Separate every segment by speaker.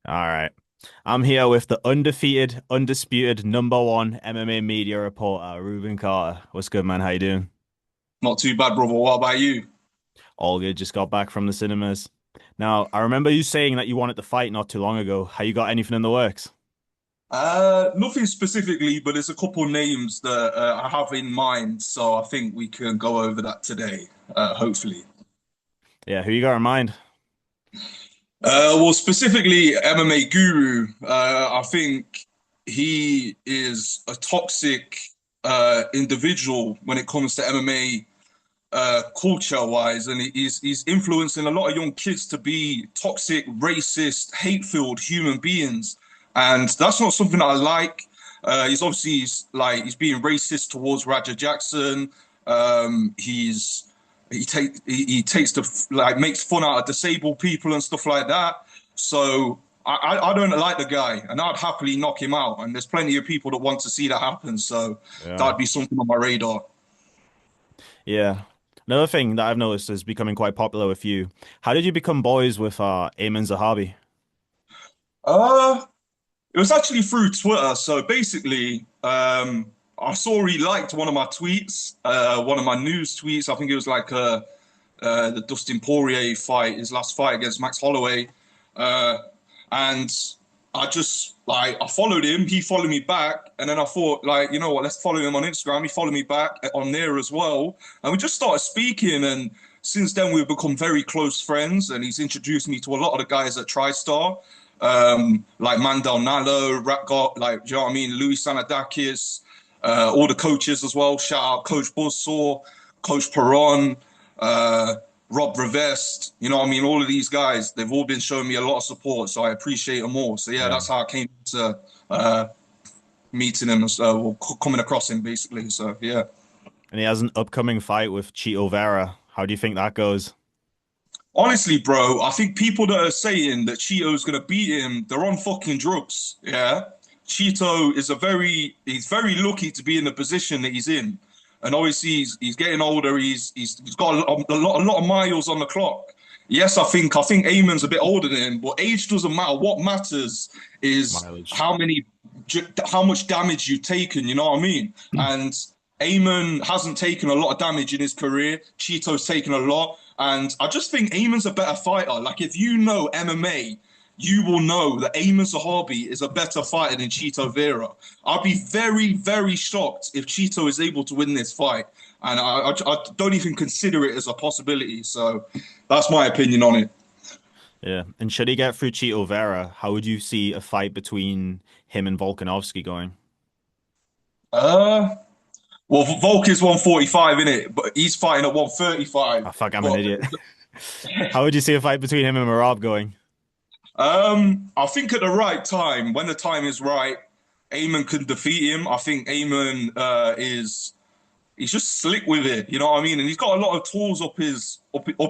Speaker 1: All right. I'm here with the undefeated, undisputed #1 MMA media reporter, Ruben Carter. What's good, man? How you doing?
Speaker 2: Not too bad, brother. What about you?
Speaker 1: All good. Just got back from the cinemas. Now, I remember you saying that you wanted to fight not too long ago. How you got anything in the works?
Speaker 2: Nothing specifically, but there's a couple names that I have in mind, so I think we can go over that today, hopefully.
Speaker 1: Yeah, who you got in mind?
Speaker 2: Well, specifically MMA Guru, I think he is a toxic individual when it comes to MMA culture-wise, and he's influencing a lot of young kids to be toxic, racist, hate-filled human beings, and that's not something that I like. He's being racist towards Roger Jackson. He takes the like makes fun out of disabled people and stuff like that. So I don't like the guy, and I'd happily knock him out. And there's plenty of people that want to see that happen. So
Speaker 1: Yeah.
Speaker 2: that'd be something on my radar.
Speaker 1: Yeah. Another thing that I've noticed is becoming quite popular with you. How did you become boys with Ayman Zahabi?
Speaker 2: Uh, It was actually through Twitter. So basically, I saw he liked one of my tweets, one of my news tweets. I think it was like the Dustin Poirier fight, his last fight against Max Holloway. Uh, and I followed him, he followed me back, and then I thought like, you know what, let's follow him on Instagram. He followed me back on there as well, and we just started speaking. And since then, we've become very close friends, and he's introduced me to a lot of the guys at TriStar, like Mandel Nallo, Ratgot, like, do you know what I mean? Louis Sanadakis, all the coaches as well. Shout out Coach Buzzsaw, Coach Perron, uh, Rob Revest, you know what I mean? All of these guys, they've all been showing me a lot of support, so I appreciate them all. So yeah,
Speaker 1: Yeah.
Speaker 2: that's how I came to meeting him, or coming across him basically. So yeah.
Speaker 1: And he has an upcoming fight with Chito Vera. How do you think that goes?
Speaker 2: Honestly, bro, I think people that are saying that Cheeto's gonna beat him, they're on fucking drugs. Yeah. Cheeto is he's very lucky to be in the position that he's in. And obviously he's getting older, he's got a lot of miles on the clock. Yes, I think Eamon's a bit older than him, but age doesn't matter. What matters is
Speaker 1: Mileage.
Speaker 2: how much damage you've taken, you know what I mean? And Eamon hasn't taken a lot of damage in his career. Cheeto's taken a lot. And I just think Eamon's a better fighter. Like, if you know MMA, you will know that Eamon Zahabi is a better fighter than Chito Vera. I'd be very, very shocked if Chito is able to win this fight. And I don't even consider it as a possibility. So that's my opinion on it.
Speaker 1: Yeah. And should he get through Chito Vera, how would you see a fight between him and Volkanovski going?
Speaker 2: Uh, well, Volk is 145 in it, but he's fighting at 135.
Speaker 1: Oh, fuck, I'm an
Speaker 2: But
Speaker 1: idiot. How would you see a fight between him and Marab going?
Speaker 2: I think at the right time, when the time is right, Eamon can defeat him. I think Eamon is he's just slick with it, you know what I mean? And he's got a lot of tools up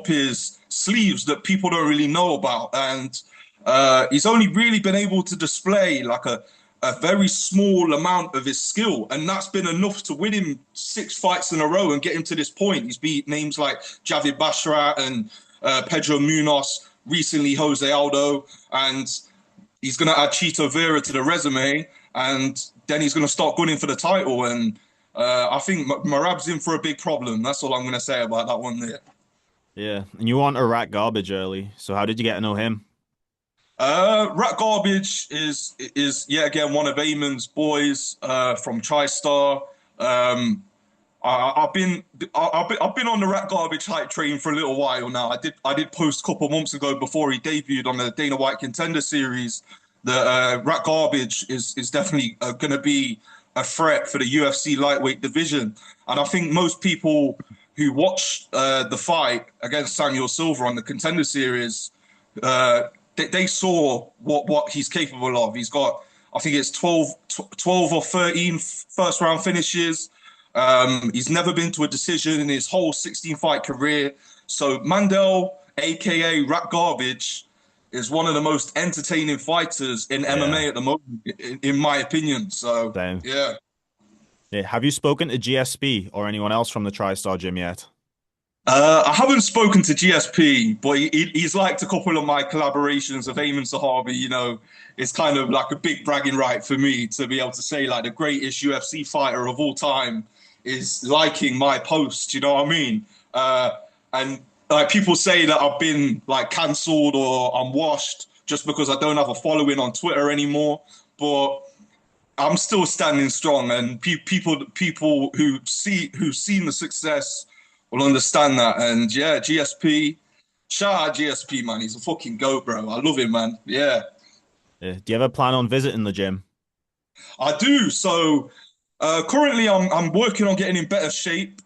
Speaker 2: his sleeves that people don't really know about. And he's only really been able to display like a very small amount of his skill, and that's been enough to win him 6 fights in a row and get him to this point. He's beat names like Javid Bashrat and Pedro Munoz, recently Jose Aldo, and he's going to add Chito Vera to the resume, and then he's going to start gunning for the title. And I think Marab's in for a big problem. That's all I'm going to say about that one there.
Speaker 1: Yeah. And you want a rat garbage early. So how did you get to know him?
Speaker 2: Rat Garbage is yet again one of Eamon's boys from TriStar. Um, I've been on the Rat Garbage hype train for a little while now. I did post a couple of months ago before he debuted on the Dana White Contender Series that Rat Garbage is definitely going to be a threat for the UFC lightweight division. And I think most people who watched the fight against Samuel Silva on the Contender Series, uh, they saw what he's capable of. He's got, I think it's 12 or 13 first round finishes. He's never been to a decision in his whole 16 fight career. So Mandel, aka Rat Garbage, is one of the most entertaining fighters in
Speaker 1: Yeah.
Speaker 2: MMA at the moment, in my opinion. So
Speaker 1: Same.
Speaker 2: yeah.
Speaker 1: Yeah. Have you spoken to GSP or anyone else from the TriStar gym yet?
Speaker 2: I haven't spoken to GSP, but he's liked a couple of my collaborations of Eamon Sahabi. It's kind of like a big bragging right for me to be able to say like the greatest UFC fighter of all time is liking my post. You know what I mean? And like people say that I've been like cancelled or I'm washed just because I don't have a following on Twitter anymore. But I'm still standing strong, and people who've seen the success will understand that. And yeah, GSP, shout out GSP, man. He's a fucking goat, bro. I love him, man. Yeah,
Speaker 1: Do you ever plan on visiting the gym?
Speaker 2: I do. So currently, I'm working on getting in better shape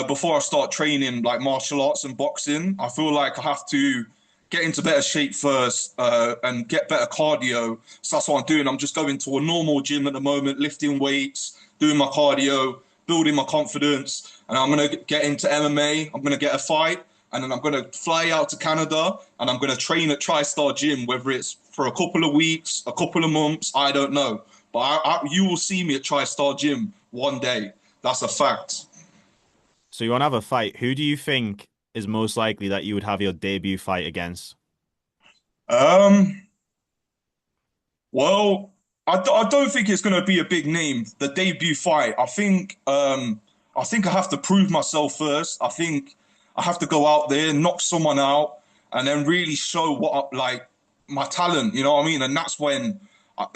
Speaker 2: before I start training like martial arts and boxing. I feel like I have to get into better shape first and get better cardio. So that's what I'm doing. I'm just going to a normal gym at the moment, lifting weights, doing my cardio, building my confidence, and I'm gonna get into MMA. I'm gonna get a fight. And then I'm going to fly out to Canada and I'm going to train at TriStar Gym, whether it's for a couple of weeks, a couple of months, I don't know. But you will see me at TriStar Gym one day. That's a fact.
Speaker 1: So you want to have a fight. Who do you think is most likely that you would have your debut fight against?
Speaker 2: Um, well, I don't think it's going to be a big name. The debut fight. I think I have to prove myself first. I think I have to go out there, knock someone out, and then really show like my talent. You know what I mean? And that's when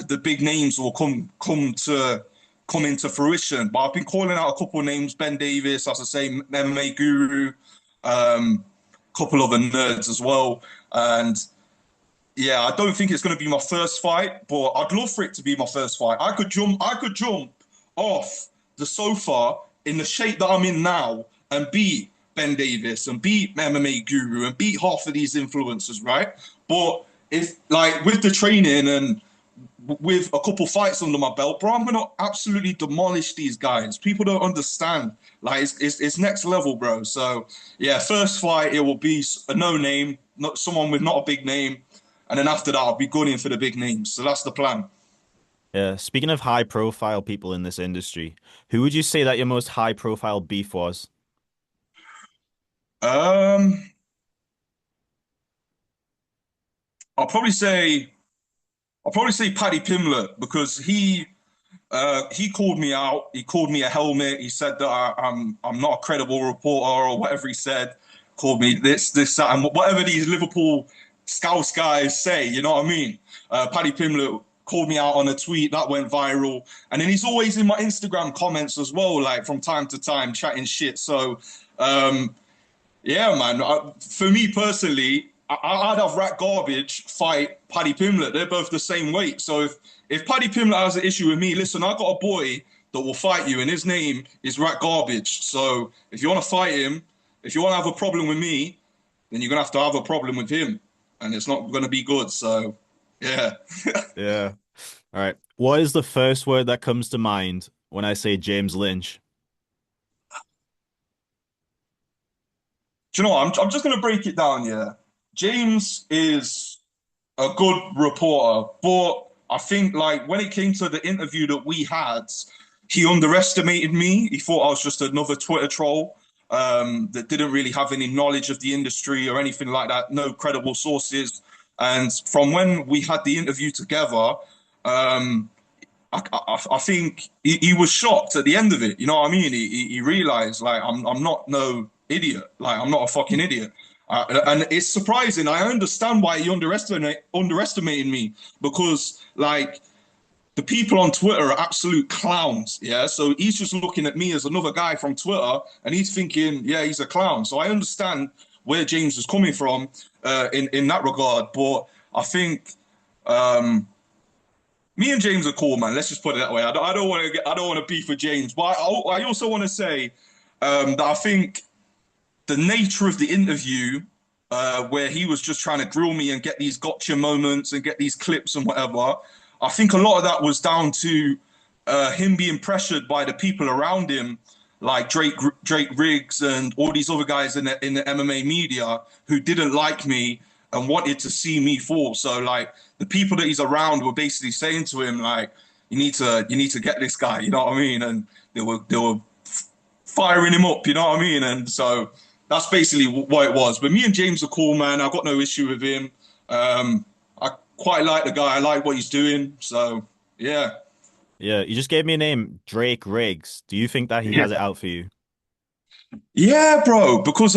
Speaker 2: the big names will come into fruition. But I've been calling out a couple of names: Ben Davis, as I say, MMA Guru, couple other nerds as well, and yeah, I don't think it's going to be my first fight, but I'd love for it to be my first fight. I could jump off the sofa in the shape that I'm in now and beat Ben Davis and beat MMA Guru and beat half of these influencers, right? But if like with the training and with a couple fights under my belt, bro, I'm gonna absolutely demolish these guys. People don't understand. Like it's next level, bro. So yeah, first fight it will be a no name, not someone with not a big name, and then after that I'll be gunning for the big names. So that's the plan.
Speaker 1: Yeah. Speaking of high profile people in this industry, who would you say that your most high profile beef was?
Speaker 2: Um, I'll probably say I'll probably say Paddy Pimblett because he called me out. He called me a helmet. He said that I'm not a credible reporter or whatever he said. Called me this, that, and whatever these Liverpool Scouse guys say. You know what I mean? Paddy Pimblett called me out on a tweet that went viral, and then he's always in my Instagram comments as well, like from time to time, chatting shit. So um, yeah, man. For me personally, I'd have Rat Garbage fight Paddy Pimblett. They're both the same weight. So if Paddy Pimblett has an issue with me, listen, I got a boy that will fight you, and his name is Rat Garbage. So if you want to fight him, if you want to have a problem with me, then you're gonna have to have a problem with him, and it's not gonna be good. So yeah.
Speaker 1: Yeah. All right. What is the first word that comes to mind when I say James Lynch?
Speaker 2: Do you know what? I'm just gonna break it down. Yeah, James is a good reporter, but I think like when it came to the interview that we had, he underestimated me. He thought I was just another Twitter troll that didn't really have any knowledge of the industry or anything like that, no credible sources. And from when we had the interview together, um, I think he was shocked at the end of it. You know what I mean? He realized like I'm not no idiot. Like I'm not a fucking idiot. And it's surprising. I understand why he underestimated me because like the people on Twitter are absolute clowns. Yeah. So he's just looking at me as another guy from Twitter and he's thinking, yeah, he's a clown. So I understand where James was coming from in that regard. But I think um, me and James are cool, man. Let's just put it that way. I don't want to I don't want to beef with James, but I also want to say that I think the nature of the interview, where he was just trying to grill me and get these gotcha moments and get these clips and whatever, I think a lot of that was down to him being pressured by the people around him, like Drake Riggs and all these other guys in the MMA media who didn't like me and wanted to see me fall. So like the people that he's around were basically saying to him like, you need to get this guy, you know what I mean? And they were firing him up, you know what I mean? And so That's basically what it was. But me and James are cool, man. I got no issue with him. I quite like the guy. I like what he's doing. So yeah.
Speaker 1: Yeah, you just gave me a name, Drake Riggs. Do you think that he
Speaker 2: Yeah.
Speaker 1: has it out for you?
Speaker 2: Yeah, bro, because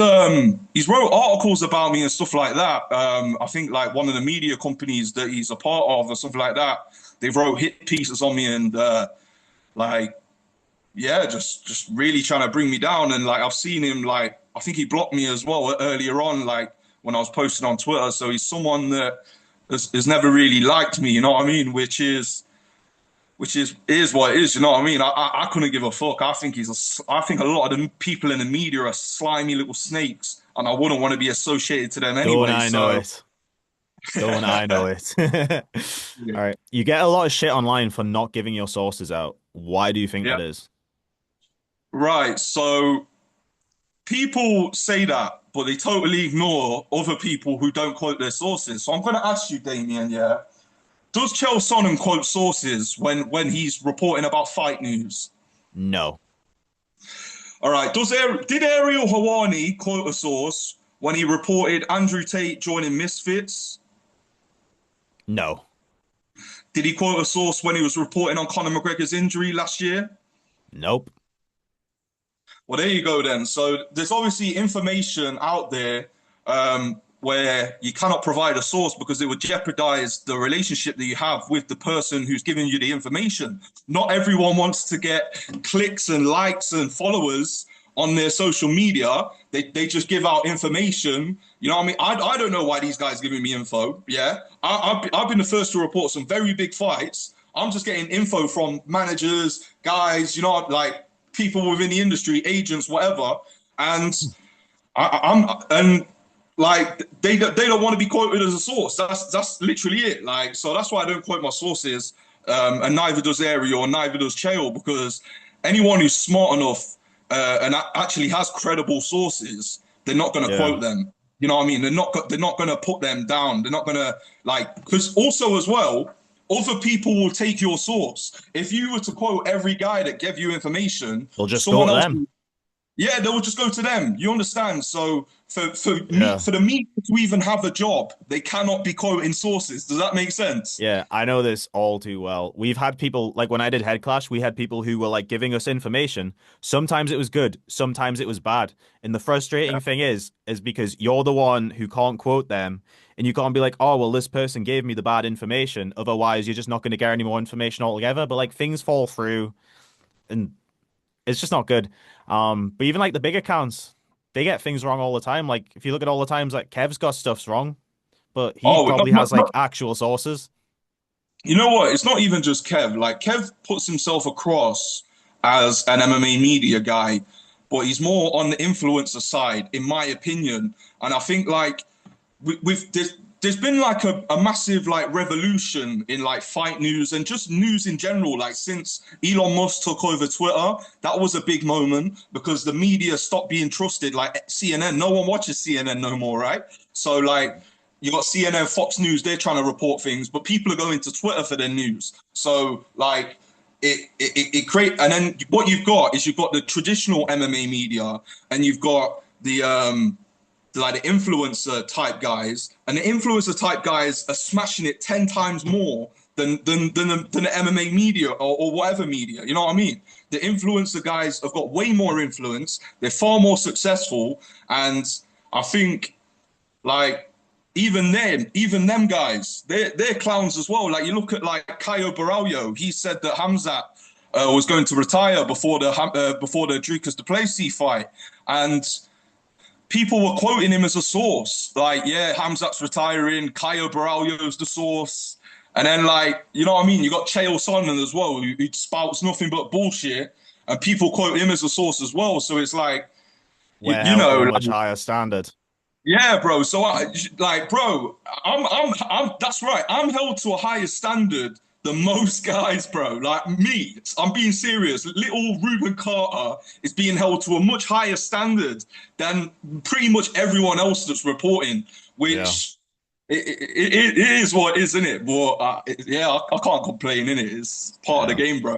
Speaker 2: he's wrote articles about me and stuff like that. I think like one of the media companies that he's a part of or something like that, they wrote hit pieces on me and like yeah, just really trying to bring me down. And like I've seen him like I think he blocked me as well earlier on, like when I was posting on Twitter. So he's someone that has never really liked me, you know what I mean? Which is what it is. You know what I mean? I couldn't give a fuck. I think a lot of the people in the media are slimy little snakes, and I wouldn't want to be associated to them
Speaker 1: Don't
Speaker 2: anyway.
Speaker 1: I know
Speaker 2: So
Speaker 1: it? Don't I know it?
Speaker 2: yeah.
Speaker 1: All right. You get a lot of shit online for not giving your sources out. Why do you think
Speaker 2: Yeah.
Speaker 1: that is?
Speaker 2: Right. So people say that, but they totally ignore other people who don't quote their sources. So I'm going to ask you, Damien. Yeah. Does Chael Sonnen quote sources when he's reporting about fight news?
Speaker 1: No.
Speaker 2: All right. Did Ariel Hawani quote a source when he reported Andrew Tate joining Misfits?
Speaker 1: No.
Speaker 2: Did he quote a source when he was reporting on Conor McGregor's injury last year?
Speaker 1: Nope.
Speaker 2: Well, there you go then. So there's obviously information out there where you cannot provide a source because it would jeopardize the relationship that you have with the person who's giving you the information. Not everyone wants to get clicks and likes and followers on their social media. They just give out information. You know what I mean? I don't know why these guys giving me info. Yeah, I've been the first to report some very big fights. I'm just getting info from managers, guys, you know, like people within the industry, agents, whatever. And I'm like they don't want to be quoted as a source. That's literally it. Like so that's why I don't quote my sources, and neither does Ari or neither does Chael because anyone who's smart enough and actually has credible sources, they're not going to
Speaker 1: Yeah.
Speaker 2: quote them. You know what I mean? They're not going to put them down. They're not going to like because also as well. Other people will take your source. If you were to quote every guy that gave you information,
Speaker 1: We'll just go
Speaker 2: someone
Speaker 1: to
Speaker 2: else
Speaker 1: them.
Speaker 2: yeah, they will just go to them. You understand? So
Speaker 1: Yeah.
Speaker 2: for the media to even have a job, they cannot be quoting sources. Does that make sense?
Speaker 1: Yeah, I know this all too well. We've had people, like when I did Head Clash, we had people who were like giving us information. Sometimes it was good, sometimes it was bad. And the frustrating
Speaker 2: Yeah.
Speaker 1: thing is because you're the one who can't quote them and you can't be like, oh, well, this person gave me the bad information. Otherwise, you're just not going to get any more information altogether. But like things fall through and it's just not good. But even like the big accounts, they get things wrong all the time. Like if you look at all the times like Kev's got stuff's wrong, but he
Speaker 2: Oh,
Speaker 1: probably has like actual sources.
Speaker 2: you know what? It's not even just Kev. Like Kev puts himself across as an MMA media guy, but he's more on the influencer side, in my opinion. And I think like with there's been like a massive like revolution in like fight news and just news in general. Like since Elon Musk took over Twitter, that was a big moment because the media stopped being trusted. Like CNN, no one watches CNN no more, right? So like you got CNN, Fox News, they're trying to report things, but people are going to Twitter for their news. So like it create and then what you've got is you've got the traditional MMA media and you've got the like the influencer type guys, and the influencer type guys are smashing it 10 times more than the MMA media or whatever media. You know what I mean? The influencer guys have got way more influence. They're far more successful, and I think like even them guys, they're clowns as well. Like you look at like Caio Baralho, he said that Hamzat was going to retire before the Dricus du Plessis fight, and people were quoting him as a source. Like, yeah, Hamzat's retiring, Caio Baralho's the source. And then, like, you know what I mean? You got Chael Sonnen as well, who spouts nothing but bullshit. And people quote him as a source as well. So it's like,
Speaker 1: We're
Speaker 2: you
Speaker 1: held to
Speaker 2: know,
Speaker 1: a much
Speaker 2: like,
Speaker 1: higher standard.
Speaker 2: yeah, bro. So, like, bro, that's right. I'm held to a higher standard than most guys, bro. Like me, I'm being serious. Little Ruben Carter is being held to a much higher standard than pretty much everyone else that's reporting,
Speaker 1: Yeah.
Speaker 2: which it is what it is, isn't it? But yeah, I can't complain, innit? It's part of
Speaker 1: Yeah.
Speaker 2: the game, bro.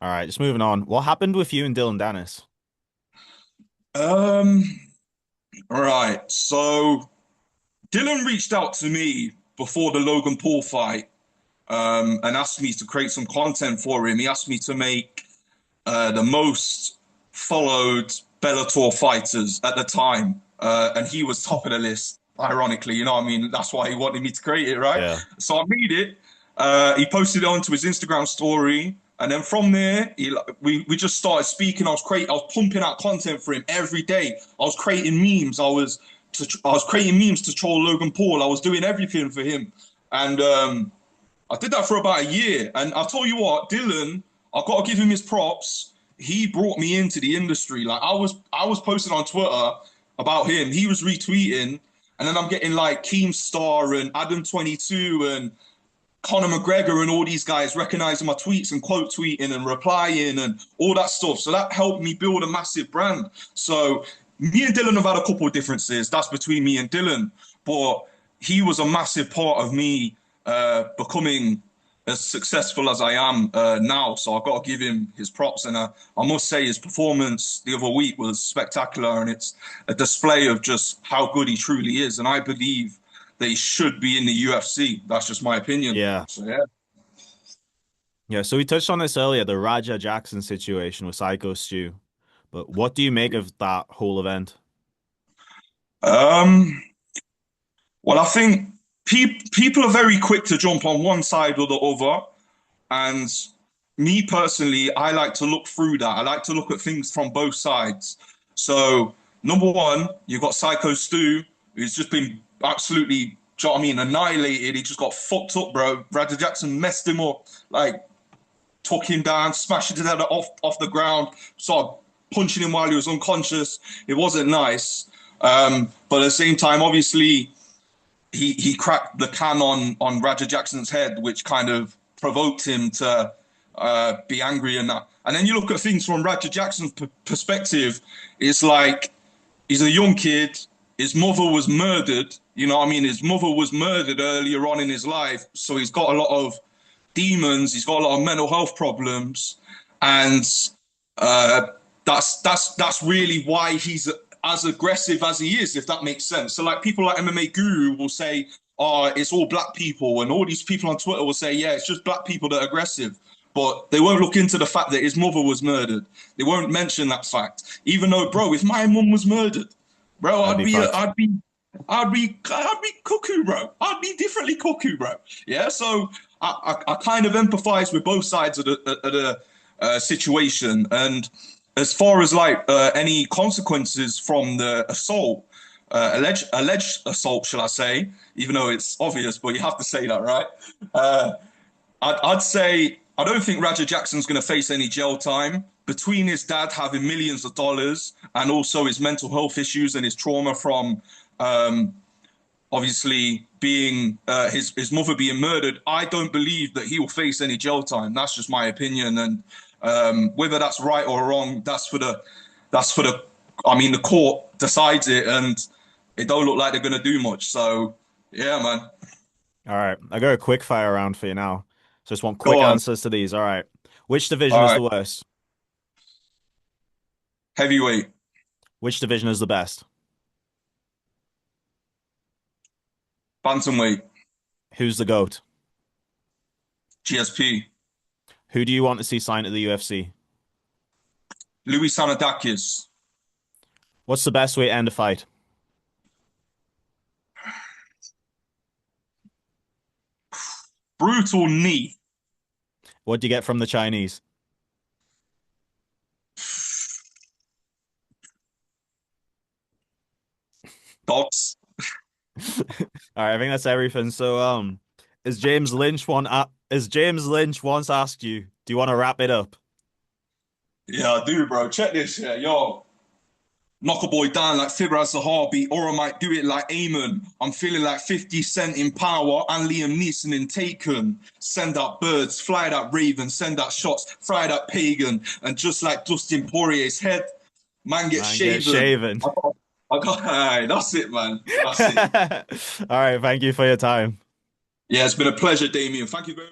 Speaker 1: All right, just moving on. What happened with you and Dylan Dennis?
Speaker 2: Um, Right. So Dylan reached out to me before the Logan Paul fight, and asked me to create some content for him. He asked me to make the most followed Bellator fighters at the time, and he was top of the list. Ironically, you know what I mean? That's why he wanted me to create it, right?
Speaker 1: Yeah.
Speaker 2: So I made it. He posted it onto his Instagram story, and then from there, we just started speaking. I was pumping out content for him every day. I was creating memes. I was creating memes to troll Logan Paul. I was doing everything for him, and I did that for about a year. And I'll tell you what, Dylan, I've got to give him his props. He brought me into the industry. Like I was posting on Twitter about him. He was retweeting, and then I'm getting like Keemstar and Adam22 and Conor McGregor and all these guys recognizing my tweets and quote tweeting and replying and all that stuff. So that helped me build a massive brand. So me and Dylan have had a couple of differences. That's between me and Dylan. But he was a massive part of me becoming as successful as I am now. So I've got to give him his props. And I must say his performance the other week was spectacular. And it's a display of just how good he truly is. And I believe they should be in the UFC. That's just my opinion.
Speaker 1: Yeah.
Speaker 2: So yeah.
Speaker 1: Yeah. So we touched on this earlier, the Raja Jackson situation with Psycho Stu. But what do you make of that whole event?
Speaker 2: Um, well, I think people are very quick to jump on one side or the other. And me personally, I like to look through that. I like to look at things from both sides. So, number one, you've got Psycho Stu, who's just been absolutely, do you know what I mean, annihilated. He just got fucked up, bro. Brandon Jackson messed him up, like took him down, smashed his head off the ground, started punching him while he was unconscious. It wasn't nice. But at the same time, obviously, he cracked the can on Roger Jackson's head, which kind of provoked him to be angry and that. And then you look at things from Roger Jackson's perspective. It's like he's a young kid. His mother was murdered. You know what I mean? His mother was murdered earlier on in his life. So he's got a lot of demons. He's got a lot of mental health problems. And uh, that's really why he's as aggressive as he is, if that makes sense. So like people like MMA Guru will say, "Oh, it's all black people," and all these people on Twitter will say, "Yeah, it's just black people that are aggressive." But they won't look into the fact that his mother was murdered. They won't mention that fact, even though, bro, if my mum was murdered, bro,
Speaker 1: That'd be fucked.
Speaker 2: I'd be cuckoo, bro. I'd be differently cuckoo, bro. Yeah, so I kind of empathize with both sides of the situation. And as far as like any consequences from the assault, alleged assault, shall I say? Even though it's obvious, but you have to say that, right? I'd say I don't think Roger Jackson's going to face any jail time. Between his dad having millions of dollars and also his mental health issues and his trauma from um, obviously being his mother being murdered, I don't believe that he will face any jail time. That's just my opinion, and whether that's right or wrong, that's for the. I mean, the court decides it, and it don't look like they're gonna do much. So yeah, man,
Speaker 1: All right. I got a quick fire round for you now. So just want quick
Speaker 2: go on.
Speaker 1: answers to these. All right. Which division
Speaker 2: All
Speaker 1: is
Speaker 2: right,
Speaker 1: the worst?
Speaker 2: heavyweight,
Speaker 1: Which division is the best?
Speaker 2: bantamweight,
Speaker 1: Who's the GOAT?
Speaker 2: GSP,
Speaker 1: Who do you want to see sign at the UFC?
Speaker 2: Louis Sanadakis,
Speaker 1: What's the best way to end a fight?
Speaker 2: brutal knee,
Speaker 1: What do you get from the Chinese?
Speaker 2: dogs.
Speaker 1: All right, I think that's everything. So, is James Lynch once asked you, do you want to wrap it up?
Speaker 2: Yeah, I do, bro. Check this. Yeah, yo. Knock a boy down like Fibber as the heartbeat, or I might do it like Eamon. I'm feeling like 50 Cent in Power and Liam Neeson in Taken. Send out birds, fly that Raven, send out shots, fry that Pagan, and just like Dustin Poirier's head, man gets
Speaker 1: Man, get
Speaker 2: shaven.
Speaker 1: shaven.
Speaker 2: Aye, that's it, man.
Speaker 1: All
Speaker 2: That's it.
Speaker 1: right, thank you for your time.
Speaker 2: Yeah, it's been a pleasure, Damien. Thank you very much.